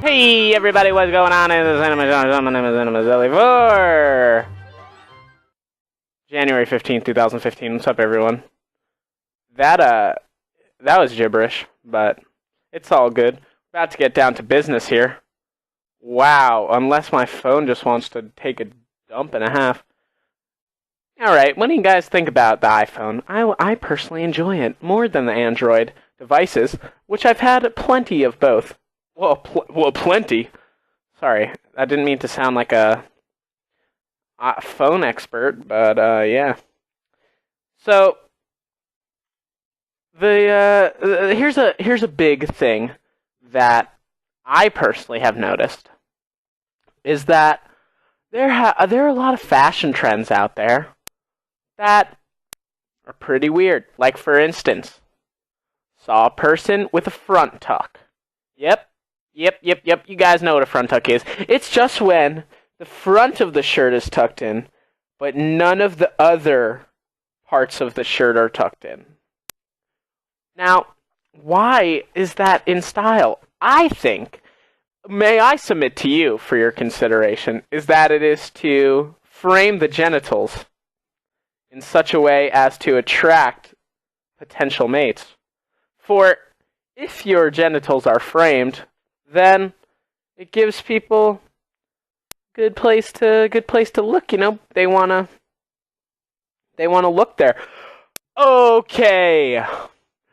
Hey everybody, what's going on in the Cinema Zone? My name is Masselli for January 15th, 2015. What's up, everyone? That was gibberish, but it's all good. About to get down to business here. Wow, unless my phone just wants to take a dump and a half. Alright, what do you guys think about the iPhone? I personally enjoy it more than the Android devices, which I've had plenty of both. Well, plenty. Sorry, I didn't mean to sound like a phone expert, but yeah. So here's a big thing that I personally have noticed is that there are a lot of fashion trends out there that are pretty weird. Like, for instance, saw a person with a front tuck. Yep. You guys know what a front tuck is. It's just when the front of the shirt is tucked in, but none of the other parts of the shirt are tucked in. Now, why is that in style? I think, may I submit to you for your consideration, is that it is to frame the genitals in such a way as to attract potential mates. For if your genitals are framed, then it gives people good place to look. You know, they wanna look there. Okay,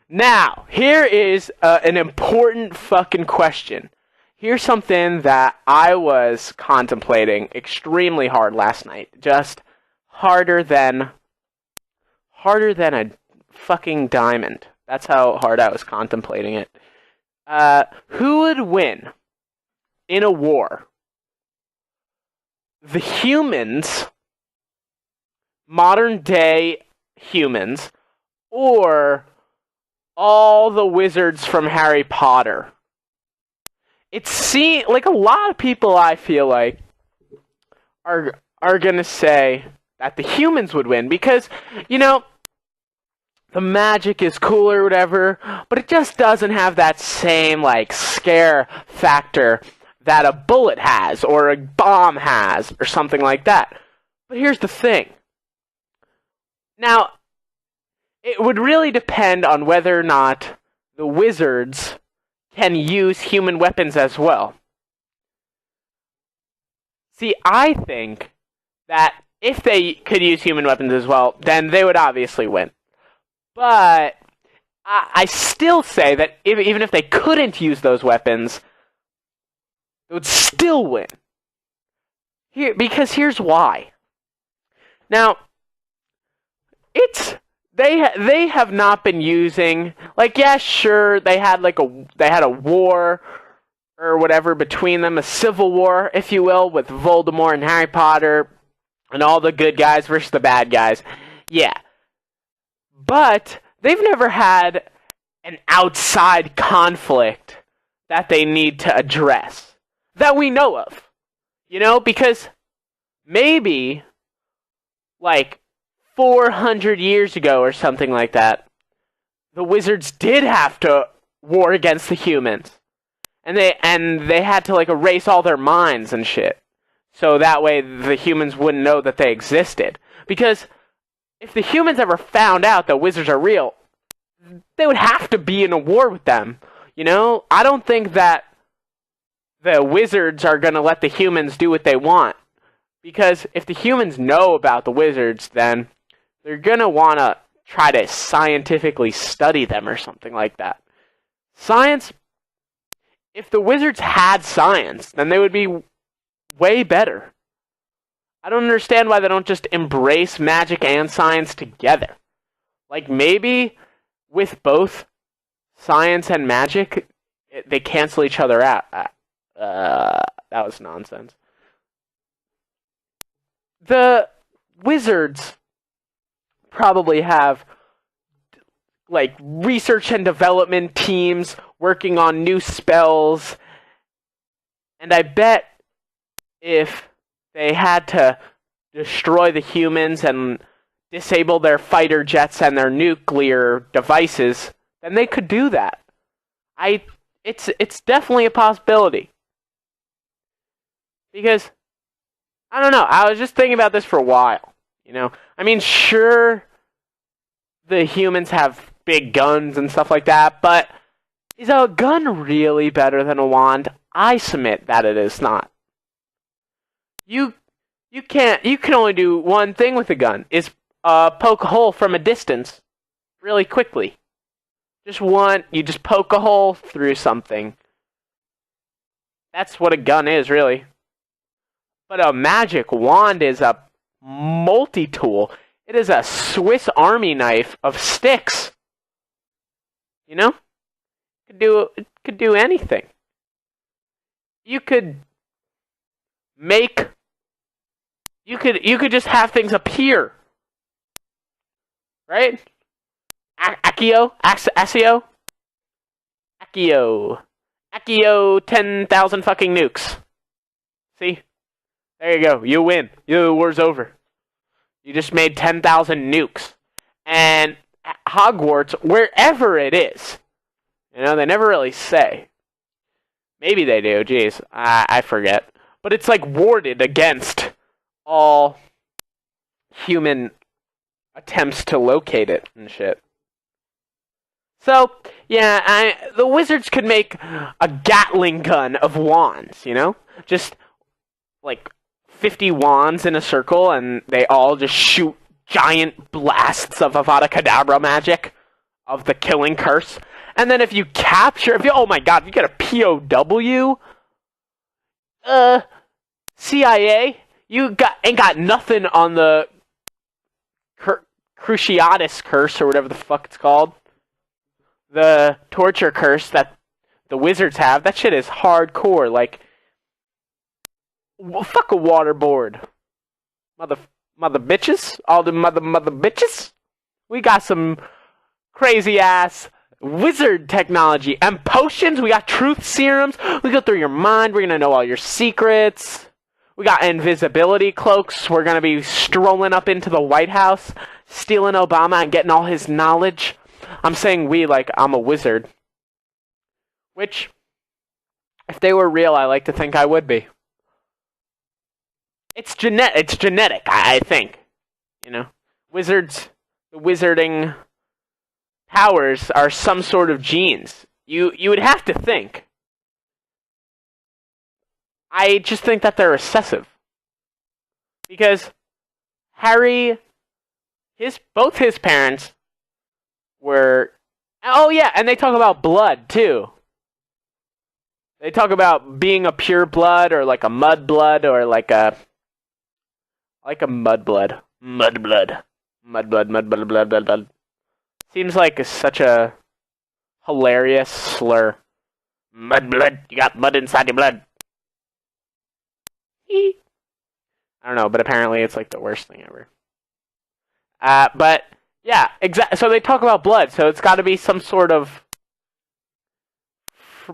now here is an important fucking question. Here's something that I was contemplating extremely hard last night, just harder than a fucking diamond. That's how hard I was contemplating it. Who would win in a war? The humans, modern day humans, or all the wizards from Harry Potter? It seems like a lot of people, I feel like, are gonna say that the humans would win because, you know, the magic is cool or whatever, but it just doesn't have that same, like, scare factor that a bullet has, or a bomb has, or something like that. But here's the thing. Now, it would really depend on whether or not the wizards can use human weapons as well. See, I think that if they could use human weapons as well, then they would obviously win. But I still say that even if they couldn't use those weapons, they would still win. Because here's why. Now, they have not been using, like, yeah, sure, they had a war or whatever between them, a civil war, if you will, with Voldemort and Harry Potter and all the good guys versus the bad guys. Yeah. But they've never had an outside conflict that they need to address that we know of. You know, because maybe, like, 400 years ago or something like that, the wizards did have to war against the humans. And they had to, like, erase all their minds and shit. So that way the humans wouldn't know that they existed. Because if the humans ever found out that wizards are real, they would have to be in a war with them. You know? I don't think that the wizards are going to let the humans do what they want. Because if the humans know about the wizards, then they're going to want to try to scientifically study them or something like that. Science, if the wizards had science, then they would be way better. I don't understand why they don't just embrace magic and science together. Like, maybe with both science and magic, they cancel each other out. That was nonsense. The wizards probably have, like, research and development teams working on new spells. And I bet if they had to destroy the humans and disable their fighter jets and their nuclear devices, then they could do that. It's definitely a possibility. Because, I don't know, I was just thinking about this for a while, you know? I mean, sure, the humans have big guns and stuff like that, but is a gun really better than a wand? I submit that it is not. You can only do one thing with a gun, is poke a hole from a distance really quickly. You just poke a hole through something. That's what a gun is, really. But a magic wand is a multi-tool. It is a Swiss Army knife of sticks. You know? It could do anything. You could just have things appear. Right? Accio? 10,000 fucking nukes. See? There you go. You win. The war's over. You just made 10,000 nukes. And Hogwarts, wherever it is, you know, they never really say. Maybe they do. Jeez, I forget. But it's like warded against all human attempts to locate it and shit. So, yeah, the wizards could make a Gatling gun of wands, you know? Just, like, 50 wands in a circle, and they all just shoot giant blasts of Avada Kedavra magic of the killing curse. And then if you oh my god, if you get a POW, CIA, ain't got nothing on the Cruciatus curse, or whatever the fuck it's called. The torture curse that the wizards have. That shit is hardcore. Like, fuck a waterboard. Mother bitches. All the mother bitches. We got some crazy ass wizard technology. And potions. We got truth serums. We go through your mind. We're gonna know all your secrets. We got invisibility cloaks. We're gonna be strolling up into the White House, stealing Obama and getting all his knowledge. I'm saying we like I'm a wizard. Which, if they were real, I like to think I would be. It's genetic, I think. You know? Wizards, the wizarding powers are some sort of genes. You would have to think. I just think that they're recessive. Because Harry, both his parents were... Oh yeah, and they talk about blood, too. They talk about being a pure blood, or like a mud blood, or like a mud blood. Mud blood. Seems like such a hilarious slur. Mud blood. You got mud inside your blood. I don't know, but apparently it's like the worst thing ever. But yeah, exactly. So they talk about blood, so it's got to be some sort of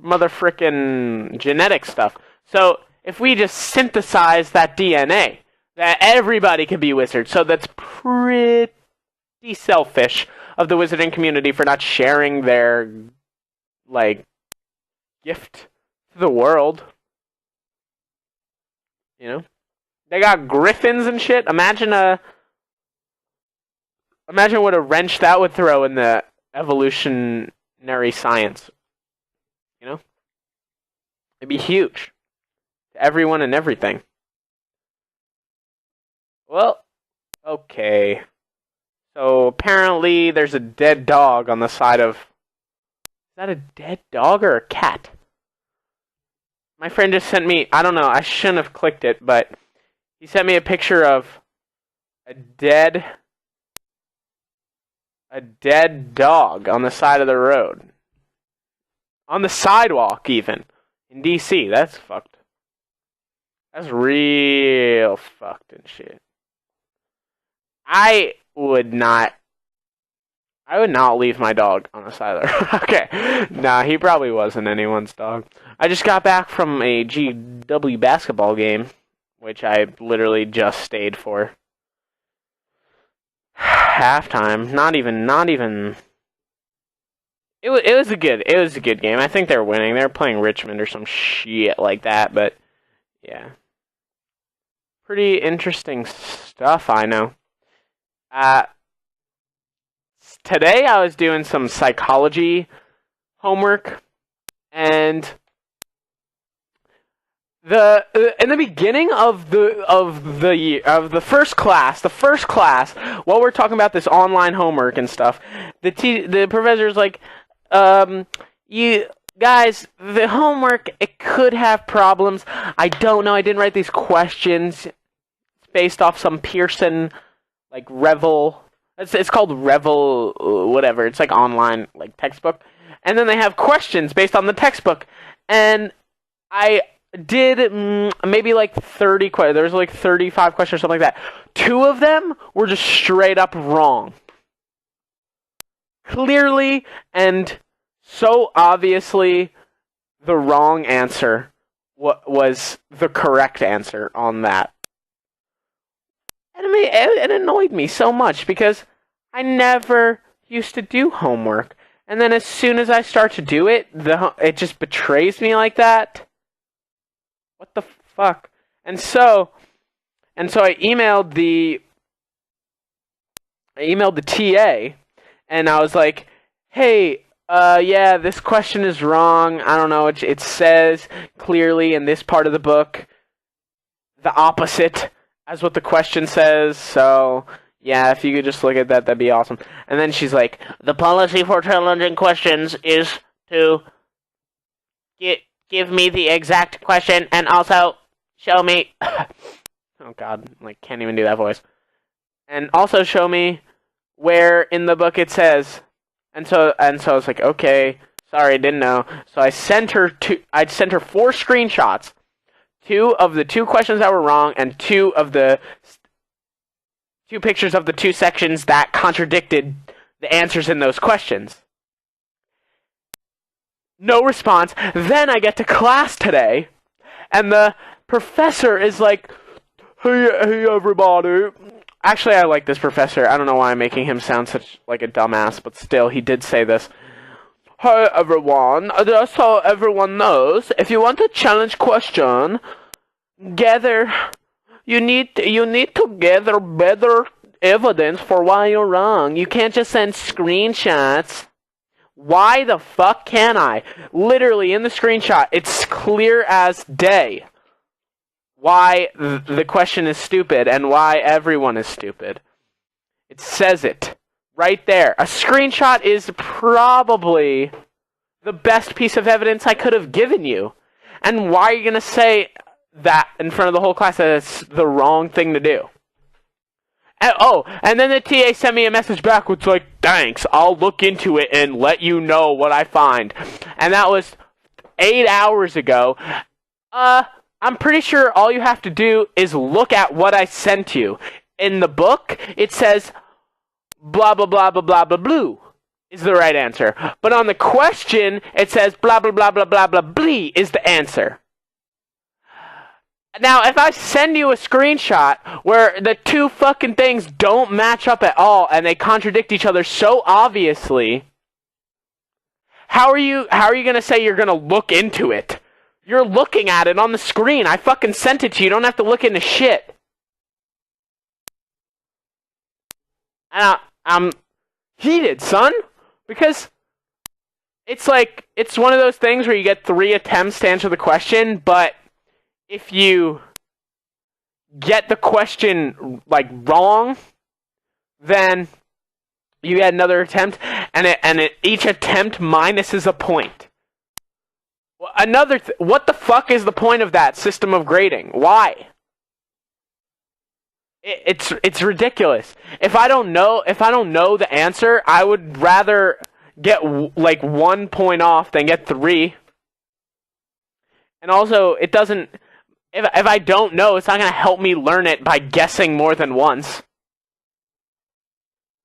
mother frickin' genetic stuff. So if we just synthesize that DNA, that everybody can be wizards. So that's pretty selfish of the wizarding community for not sharing their like gift to the world. You know, they got griffins and shit. Imagine what a wrench that would throw in the evolutionary science. You know, it'd be huge to everyone and everything. Well, okay. So apparently there's a dead dog on the side of... Is that a dead dog or a cat? My friend just sent me... I don't know, I shouldn't have clicked it, but he sent me a picture of a dead dog on the side of the road. On the sidewalk, even. In DC. That's fucked. That's real fucked and shit. I would not leave my dog on the side of the road. Okay. Nah, he probably wasn't anyone's dog. I just got back from a GW basketball game, which I literally just stayed for. Halftime. Not even. It was a good game. I think they're winning. They're playing Richmond or some shit like that, but yeah. pretty interesting stuff, I know. Uh, Today I was doing some psychology homework, and in the beginning of the first class, while we're talking about this online homework and stuff, the professor's like, you guys, the homework, it could have problems. I don't know. I didn't write these questions. It's based off some Pearson, like, Revel. It's called Revel, whatever. It's like online, like, textbook. And then they have questions based on the textbook. And I did maybe like 30 questions. There was like 35 questions or something like that. 2 of them were just straight up wrong. Clearly and so obviously the wrong answer was the correct answer on that. And it annoyed me so much because I never used to do homework. And then as soon as I start to do it, it just betrays me like that. What the fuck? And so I emailed the TA, and I was like, hey, yeah, this question is wrong. I don't know. It says clearly in this part of the book the opposite as what the question says. So yeah, if you could just look at that, that'd be awesome. And then she's like, the policy for challenging questions is to give me the exact question and also show me... oh god, can't even do that voice. And also show me where in the book it says. And so I was like, okay, sorry, I didn't know. So I sent her 4 screenshots. 2 of the 2 questions that were wrong, and 2 of the 2 pictures of the 2 sections that contradicted the answers in those questions. No response. Then I get to class today, and the professor is like, hey everybody. Actually, I like this professor. I don't know why I'm making him sound such like a dumbass, but still, he did say this. Hi everyone. Just so everyone knows, if you want a challenge question, you need to gather better evidence for why you're wrong. You can't just send screenshots. Why the fuck can I? Literally, in the screenshot, it's clear as day why the question is stupid and why everyone is stupid. It says it right there. A screenshot is probably the best piece of evidence I could have given you. And why are you going to say that in front of the whole class that it's the wrong thing to do? And then the TA sent me a message back which like, thanks, I'll look into it and let you know what I find. And that was 8 hours ago. I'm pretty sure all you have to do is look at what I sent you. In the book, it says blah blah blah blah blah blah blue is the right answer. But on the question, it says blah blah blah blah blah blah blee is the answer. Now, if I send you a screenshot where the 2 fucking things don't match up at all and they contradict each other so obviously, how are you going to say you're going to look into it? You're looking at it on the screen. I fucking sent it to you. You don't have to look into shit. And I'm heated, son, because it's like, it's one of those things where you get 3 attempts to answer the question, but if you get the question wrong, then you get another attempt, and each attempt minuses a point. What the fuck is the point of that system of grading? Why? It's ridiculous. If I don't know the answer, I would rather get 1 point off than get 3. And also, it doesn't. If I don't know, it's not going to help me learn it by guessing more than once.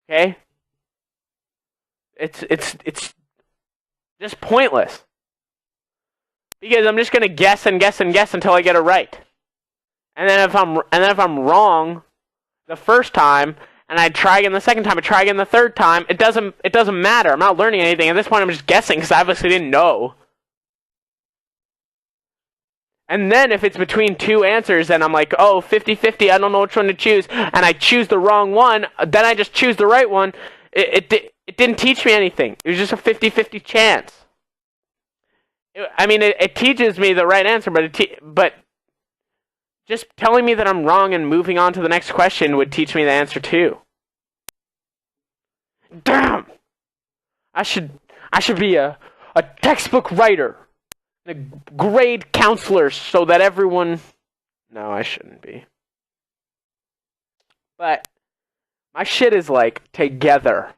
Okay? It's just pointless. Because I'm just going to guess and guess and guess until I get it right. And then if I'm wrong the first time and I try again the second time, I try again the third time, it doesn't matter. I'm not learning anything. At this point, I'm just guessing because I obviously didn't know. And then if it's between two answers and I'm like, oh, 50-50, I don't know which one to choose, and I choose the wrong one, then I just choose the right one, it didn't teach me anything. It was just a 50-50 chance. It teaches me the right answer, but just telling me that I'm wrong and moving on to the next question would teach me the answer too. Damn! I should be a textbook writer, a grade counselor, so that everyone... No, I shouldn't be. But my shit is like together.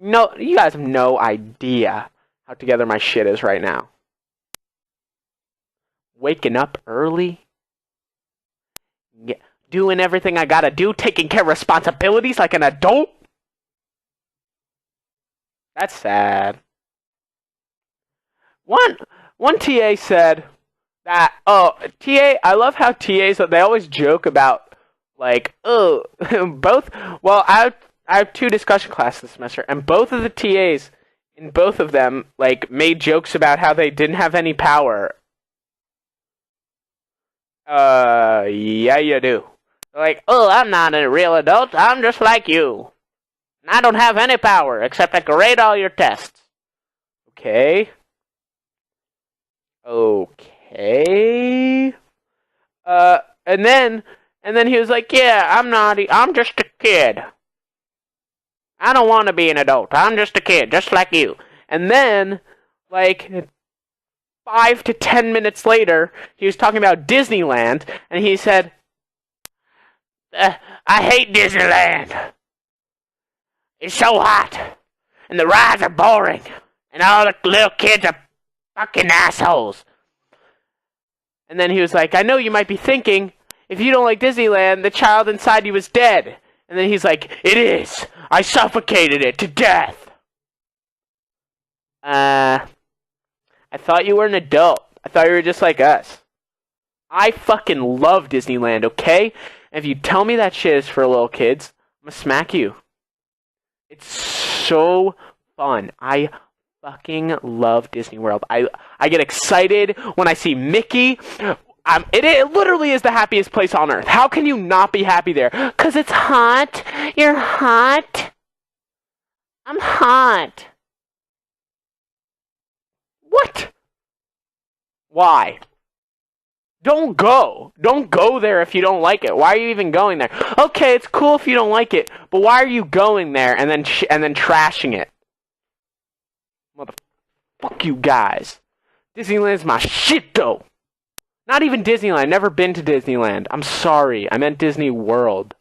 No, you guys have no idea how together my shit is right now. Waking up early. Doing everything I gotta do, taking care of responsibilities like an adult. That's sad. One TA said that, I love how TAs, they always joke about, like, both, well, I have 2 discussion classes this semester, and both of the TAs, in both of them, like, made jokes about how they didn't have any power. Yeah, you do. Like, I'm not a real adult, I'm just like you. I don't have any power, except I can grade all your tests. Okay. And then he was like, yeah, I'm just a kid. I don't want to be an adult, I'm just a kid, just like you. And then, like, 5 to 10 minutes later, he was talking about Disneyland, and he said, I hate Disneyland. It's so hot, and the rides are boring, and all the little kids are fucking assholes. And then he was like, I know you might be thinking, if you don't like Disneyland, the child inside you is dead. And then he's like, it is. I suffocated it to death. I thought you were an adult. I thought you were just like us. I fucking love Disneyland, okay? And if you tell me that shit is for little kids, I'm gonna smack you. It's so fun. I fucking love Disney World. I get excited when I see Mickey. It literally is the happiest place on earth. How can you not be happy there? 'Cause it's hot. You're hot. I'm hot. What? Why? Don't go. Don't go there if you don't like it. Why are you even going there? Okay, it's cool if you don't like it, but why are you going there and then trashing it? Motherfuck you guys. Disneyland's my shit though. Not even Disneyland. Never been to Disneyland. I'm sorry. I meant Disney World.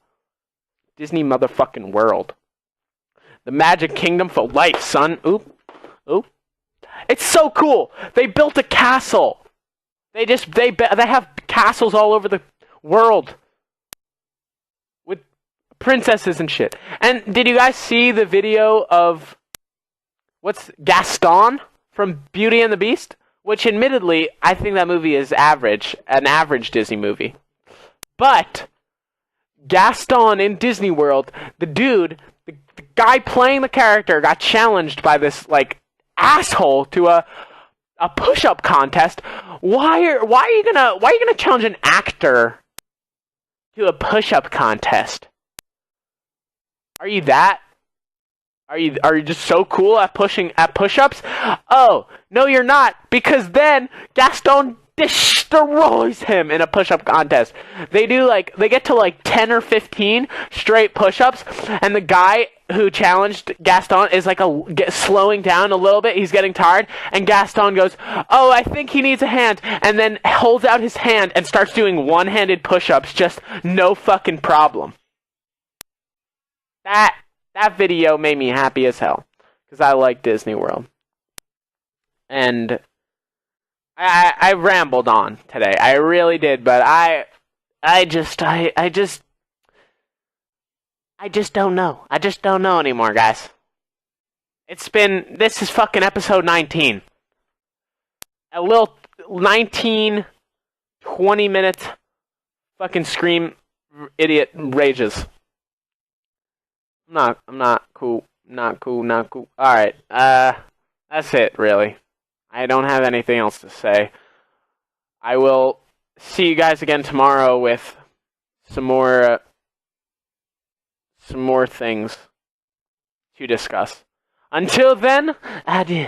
Disney motherfucking World. The Magic Kingdom for life, son. Oop. Oop. It's so cool. They built a castle. They have castles all over the world with princesses and shit. And did you guys see the video of what's Gaston from Beauty and the Beast? Which, admittedly, I think that movie is average, an average Disney movie. But Gaston in Disney World, the dude, the guy playing the character, got challenged by this like asshole to a push-up contest. Why are you gonna challenge an actor to a push-up contest? Are you just so cool at push-ups? Oh, no you're not, because then Gaston destroys him in a push-up contest. They get to 10 or 15 straight push-ups, and the guy who challenged Gaston is slowing down a little bit. He's getting tired, and Gaston goes, oh, I think he needs a hand, and then holds out his hand and starts doing one-handed push-ups, just no fucking problem. That video made me happy as hell, because I like Disney World. And I rambled on today. I really did, but I just don't know. I just don't know anymore, guys. This is fucking episode 19. A little 19, 20 minutes fucking scream idiot rages. I'm not cool. Not cool. Alright, that's it, really. I don't have anything else to say. I will see you guys again tomorrow with some more things to discuss. Until then, adieu.